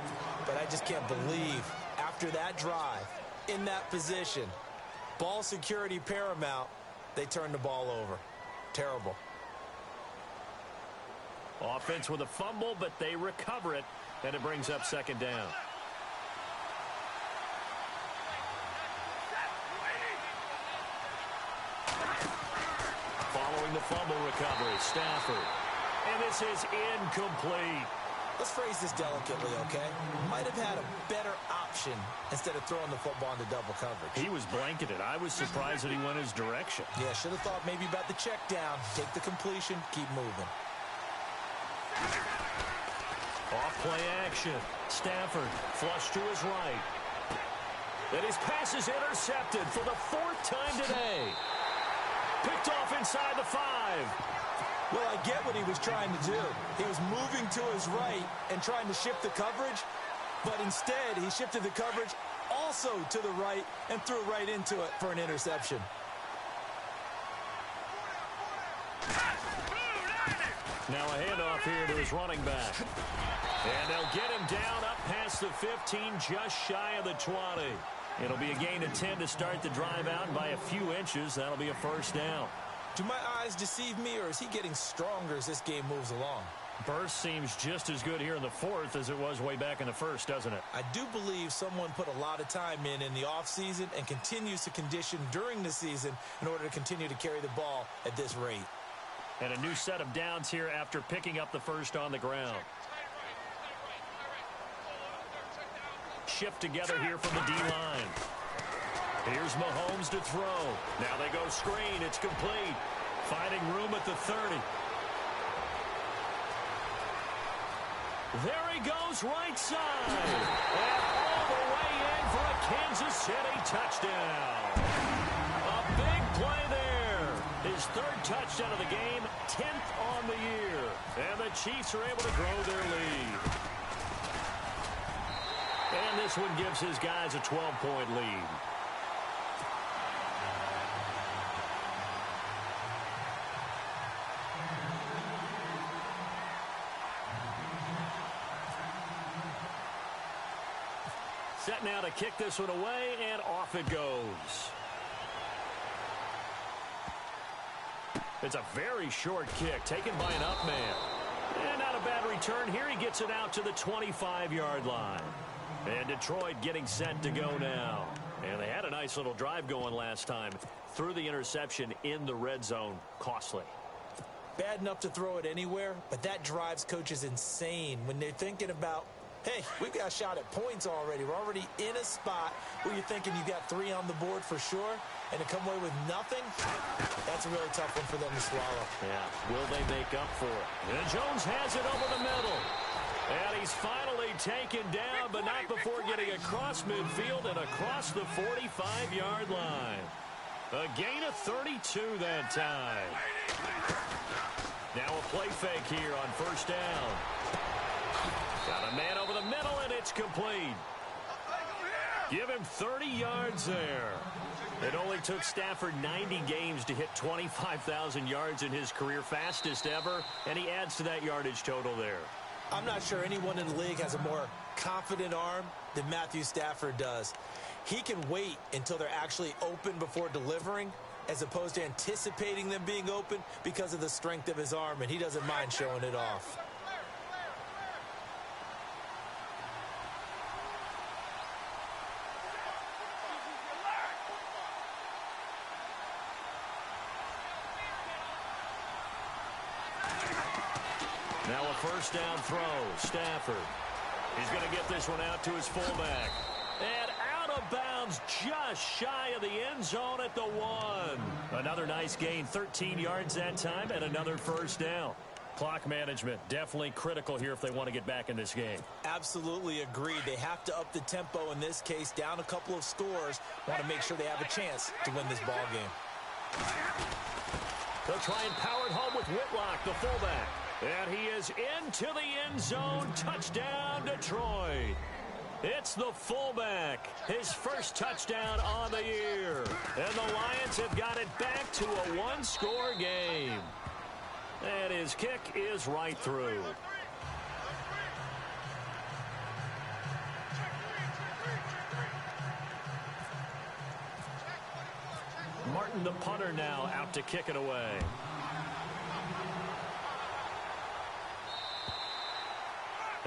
but I just can't believe after that drive, in that position, ball security paramount, they turned the ball over. Terrible. Offense with a fumble, but they recover it, and it brings up 2nd down. Following the fumble recovery, Stafford. And this is incomplete. Let's phrase this delicately, okay? Might have had a better option instead of throwing the football into double coverage. He was blanketed. I was surprised that he went his direction. Yeah, should have thought maybe about the check down. Take the completion, keep moving. Off-play action. Stafford flush to his right. And his pass is intercepted for the 4th time today. Picked off inside the 5. Well, I get what he was trying to do. He was moving to his right and trying to shift the coverage, but instead he shifted the coverage also to the right and threw right into it for an interception. Now a handoff here to his running back. And they'll get him down up past the 15, just shy of the 20. It'll be a gain of 10 to start the drive out, and by a few inches, that'll be a 1st down. Do my eyes deceive me, or is he getting stronger as this game moves along? Burst seems just as good here in the 4th as it was way back in the 1st, doesn't it? I do believe someone put a lot of time in the offseason and continues to condition during the season in order to continue to carry the ball at this rate. And a new set of downs here after picking up the 1st on the ground. Shift together here from the D-line. Here's Mahomes to throw. Now they go screen. It's complete. Finding room at the 30. There he goes right side. And all the way in for a Kansas City touchdown. A big play there. His 3rd touchdown of the game, 10th on the year. And the Chiefs are able to grow their lead. And this one gives his guys a 12-point lead. Set now to kick this one away, and off it goes. It's a very short kick taken by an up man. And not a bad return here. He gets it out to the 25-yard line. And Detroit getting set to go now. And they had a nice little drive going last time. Threw the interception in the red zone. Costly. Bad enough to throw it anywhere, but that drives coaches insane when they're thinking about, hey, we've got a shot at points already. We're already in a spot where you're thinking you got 3 on the board for sure, and to come away with nothing, that's a really tough one for them to swallow. Yeah, will they make up for it? And Jones has it over the middle. And he's finally taken down, but not before getting across midfield and across the 45-yard line. A gain of 32 that time. Now a play fake here on 1st down. Got a man over the middle, and it's complete. Give him 30 yards there. It only took Stafford 90 games to hit 25,000 yards in his career, fastest ever, and he adds to that yardage total there. I'm not sure anyone in the league has a more confident arm than Matthew Stafford does. He can wait until they're actually open before delivering, as opposed to anticipating them being open because of the strength of his arm, and he doesn't mind showing it off. first down throw. Stafford. He's going to get this one out to his fullback. And out of bounds just shy of the end zone at the 1. Another nice gain, 13 yards that time, and another first down. Clock management, definitely critical here if they want to get back in this game. Absolutely agreed. They have to up the tempo in this case, down a couple of scores. Want to make sure they have a chance to win this ball game. They'll try and power it home with Whitlock, the fullback. And he is into the end zone. Touchdown, Detroit. It's the fullback. His first touchdown on the year. And the Lions have got it back to a one-score game. And his kick is right through. Martin, the punter, now out to kick it away.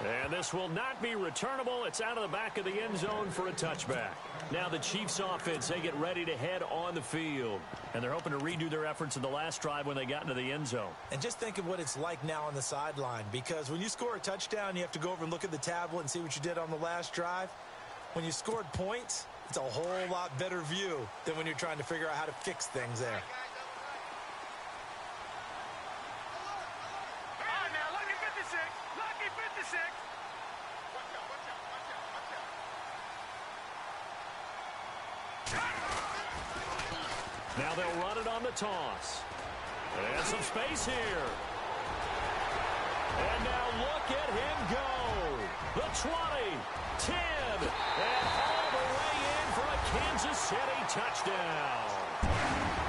And this will not be returnable. It's out of the back of the end zone for a touchback. Now the Chiefs offense, they get ready to head on the field. And they're hoping to redo their efforts in the last drive when they got into the end zone. And just think of what it's like now on the sideline. Because when you score a touchdown, you have to go over and look at the tablet and see what you did on the last drive. When you scored points, it's a whole lot better view than when you're trying to figure out how to fix things there. Now they'll run it on the toss. And some space here. And now look at him go. The 20, 10, and all the way in for a Kansas City touchdown.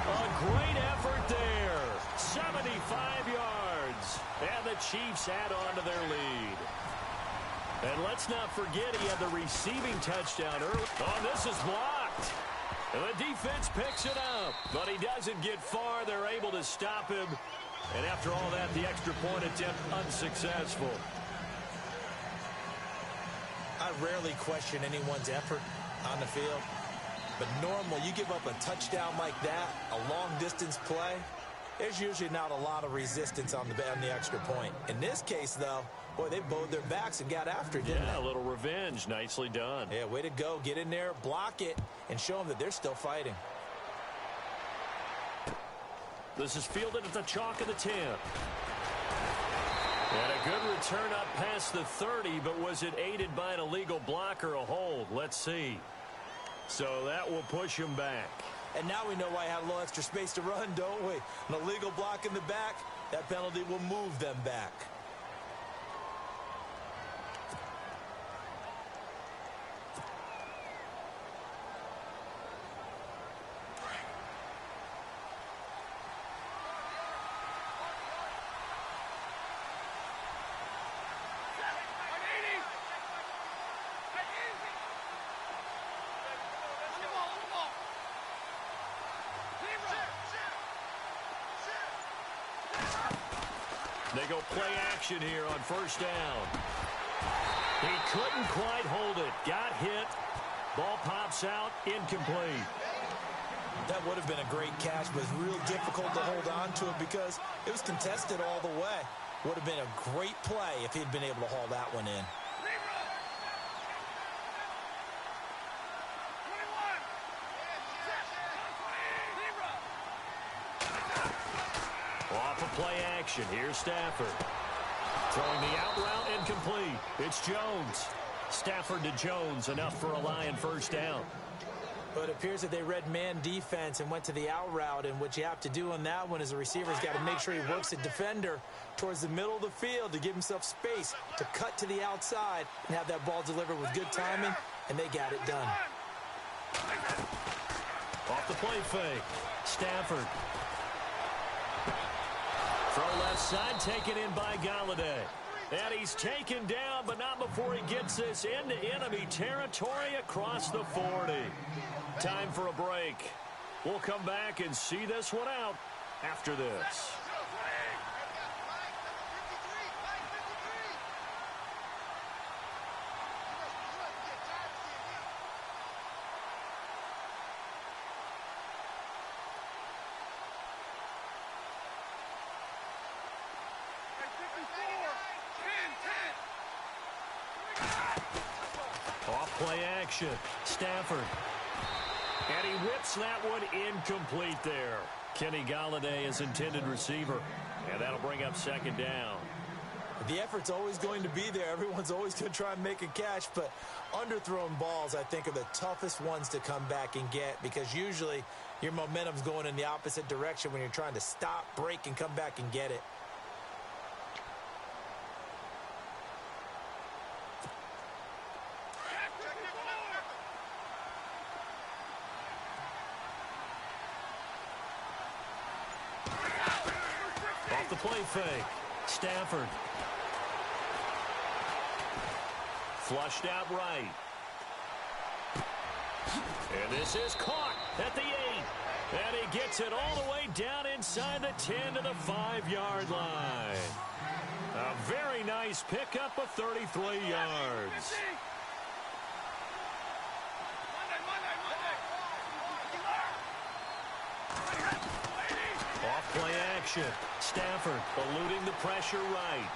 A great effort there. 75 yards. And the Chiefs add on to their lead. And let's not forget he had the receiving touchdown early. Oh, this is blocked. And the defense picks it up, but he doesn't get far. They're able to stop him. And after all that, the extra point attempt unsuccessful. I rarely question anyone's effort on the field. But normally, you give up a touchdown like that, a long-distance play, there's usually not a lot of resistance on the extra point. In this case, though, boy, they bowed their backs and got after it, didn't they? Yeah, a little revenge. Nicely done. Yeah, way to go. Get in there, block it, and show them that they're still fighting. This is fielded at the chalk of the 10. And a good return up past the 30, but was it aided by an illegal block or a hold? Let's see. So that will push him back. And now we know why I had a little extra space to run, don't we? An illegal block in the back, that penalty will move them back. They go play action here on first down. He couldn't quite hold it. Got hit. Ball pops out. Incomplete. That would have been a great catch, but it's real difficult to hold on to it because it was contested all the way. Would have been a great play if he'd been able to haul that one in. Off of play action. Here's Stafford. Throwing the out route incomplete. It's Jones. Stafford to Jones. Enough for a Lion first down. But it appears that they read man defense and went to the out route. And what you have to do on that one is the receiver's got to make sure he works the defender towards the middle of the field to give himself space to cut to the outside and have that ball delivered with good timing. And they got it done. Off the play fake. Stafford. Throw left side, taken in by Galladay. And he's taken down, but not before he gets this into enemy territory across the 40. Time for a break. We'll come back and see this one out after this. Off play action. Stafford. And he whips that one incomplete there. Kenny Galladay is intended receiver. And that'll bring up second down. The effort's always going to be there. Everyone's always going to try and make a catch, but underthrown balls, I think, are the toughest ones to come back and get because usually your momentum's going in the opposite direction when you're trying to stop, break, and come back and get it. Off the play fake. Stafford. Flushed out right. And this is caught at the 8. And he gets it all the way down inside the 10 to the 5-yard line. A very nice pickup of 33 yards. Off play action. Stafford eluding the pressure right.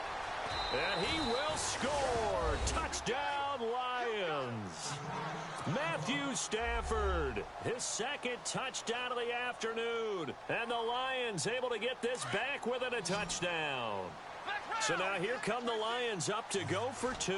And he will score. Touchdown, Lions. Matthew Stafford, his second touchdown of the afternoon. And the Lions able to get this back within a touchdown. So now here come the Lions up to go for 2.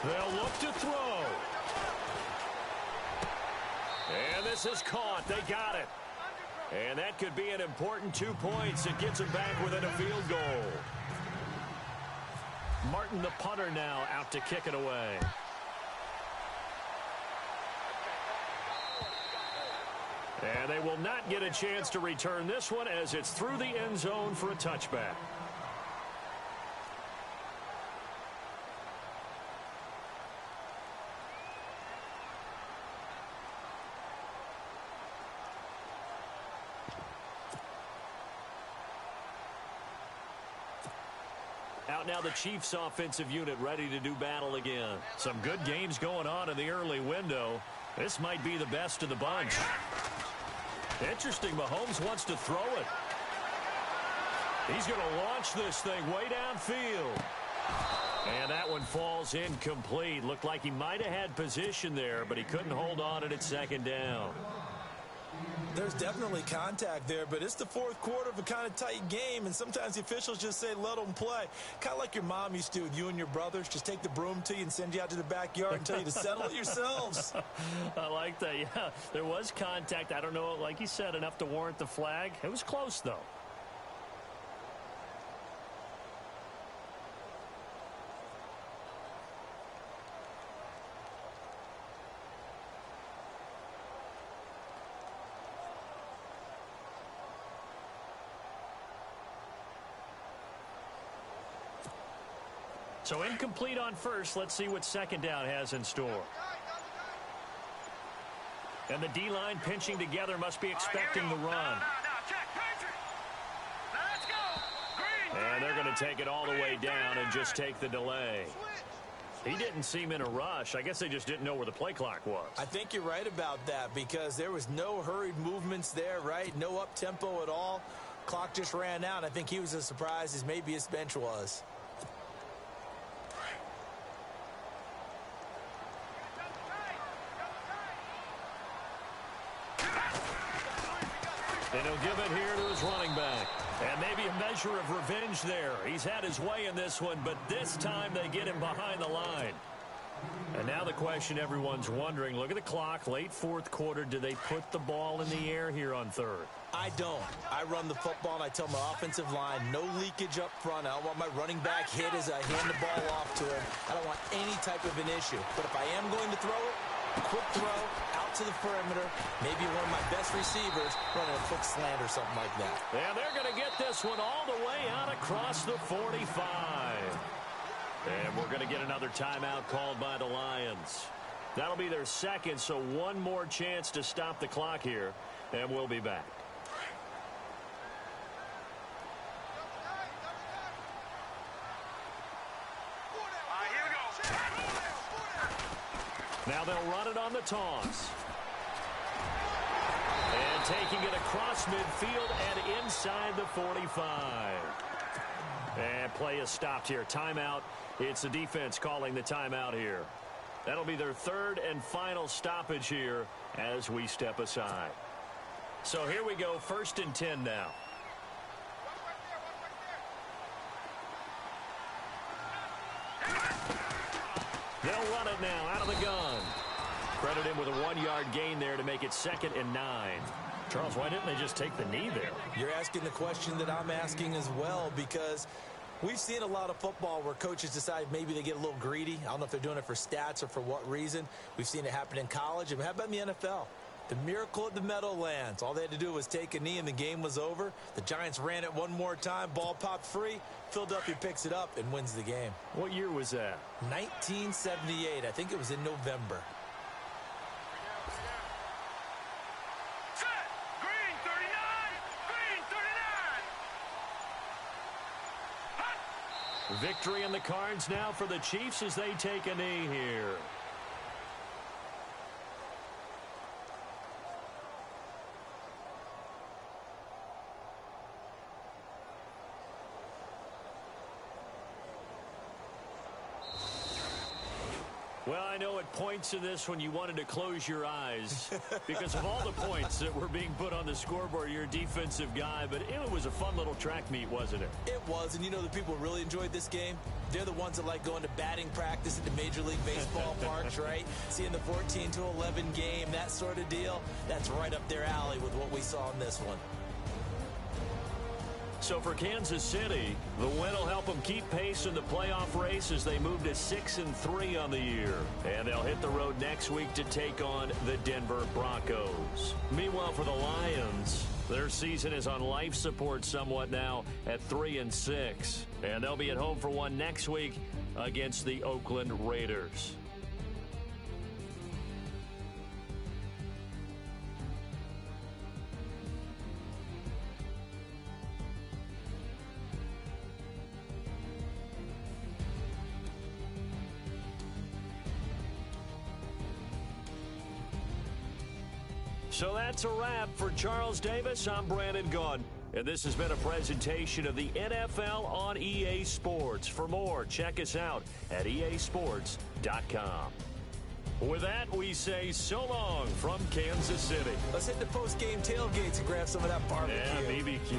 They'll look to throw. And this is caught. They got it. And that could be an important 2 points. It gets them back within a field goal. Martin, the punter, now out to kick it away. And they will not get a chance to return this one as it's through the end zone for a touchback. Out now the Chiefs offensive unit ready to do battle again. Some good games going on in the early window. This might be the best of the bunch. Interesting, Mahomes wants to throw it. He's going to launch this thing way downfield. And that one falls incomplete. Looked like he might have had position there, but he couldn't hold on at its second down. There's definitely contact there, but it's the fourth quarter of a kind of tight game, and sometimes the officials just say, let them play. Kind of like your mom used to with you and your brothers. Just take the broom to you and send you out to the backyard and tell you to settle it yourselves. I like that, yeah. There was contact. I don't know, like you said, enough to warrant the flag. It was close, though. So incomplete on first. Let's see what second down has in store. And the D-line pinching together must be expecting the run. And they're going to take it all the way down and just take the delay. He didn't seem in a rush. I guess they just didn't know where the play clock was. I think you're right about that because there was no hurried movements there, right? No up-tempo at all. Clock just ran out. I think he was as surprised as maybe his bench was. And he'll give it here to his running back. And maybe a measure of revenge there. He's had his way in this one, but this time they get him behind the line. And now the question everyone's wondering, look at the clock, late fourth quarter. Do they put the ball in the air here on third? I don't. I run the football, and I tell my offensive line, no leakage up front. I don't want my running back hit as I hand the ball off to him. I don't want any type of an issue. But if I am going to throw it, quick throw, out to the perimeter, maybe one of my best receivers running a quick slant or something like that. Yeah, they're going to get this one all the way out across the 45. And we're going to get another timeout called by the Lions. That'll be their second, so one more chance to stop the clock here, and we'll be back. Now they'll run it on the toss. And taking it across midfield and inside the 45. And play is stopped here. Timeout. It's the defense calling the timeout here. That'll be their third and final stoppage here as we step aside. So here we go, 1st and 10 now. They'll run it now out of the gun. Credit him with a 1-yard gain there to make it 2nd and 9. Charles, why didn't they just take the knee there? You're asking the question that I'm asking as well, because we've seen a lot of football where coaches decide maybe they get a little greedy. I don't know if they're doing it for stats or for what reason. We've seen it happen in college. And how about in the NFL? The miracle at the Meadowlands. All they had to do was take a knee and the game was over. The Giants ran it one more time. Ball popped free. Philadelphia picks it up and wins the game. What year was that? 1978. I think it was in November. Set. Green 39. Green 39. Hot. Victory in the cards now for the Chiefs as they take a knee here. Well, I know at points in this when you wanted to close your eyes because of all the points that were being put on the scoreboard. You're a defensive guy, but it was a fun little track meet, wasn't it? It was, and you know the people who really enjoyed this game? They're the ones that like going to batting practice at the Major League Baseball parks, right? Seeing the 14-11 game, that sort of deal. That's right up their alley with what we saw in this one. So for Kansas City, the win will help them keep pace in the playoff race as they move to 6-3 on the year. And they'll hit the road next week to take on the Denver Broncos. Meanwhile, for the Lions, their season is on life support somewhat now at 3-6. And they'll be at home for one next week against the Oakland Raiders. So that's a wrap for Charles Davis. I'm Brandon Gaudin, and this has been a presentation of the NFL on EA Sports. For more, check us out at easports.com. With that, we say so long from Kansas City. Let's hit the post-game tailgates and grab some of that barbecue. Yeah, BBQ.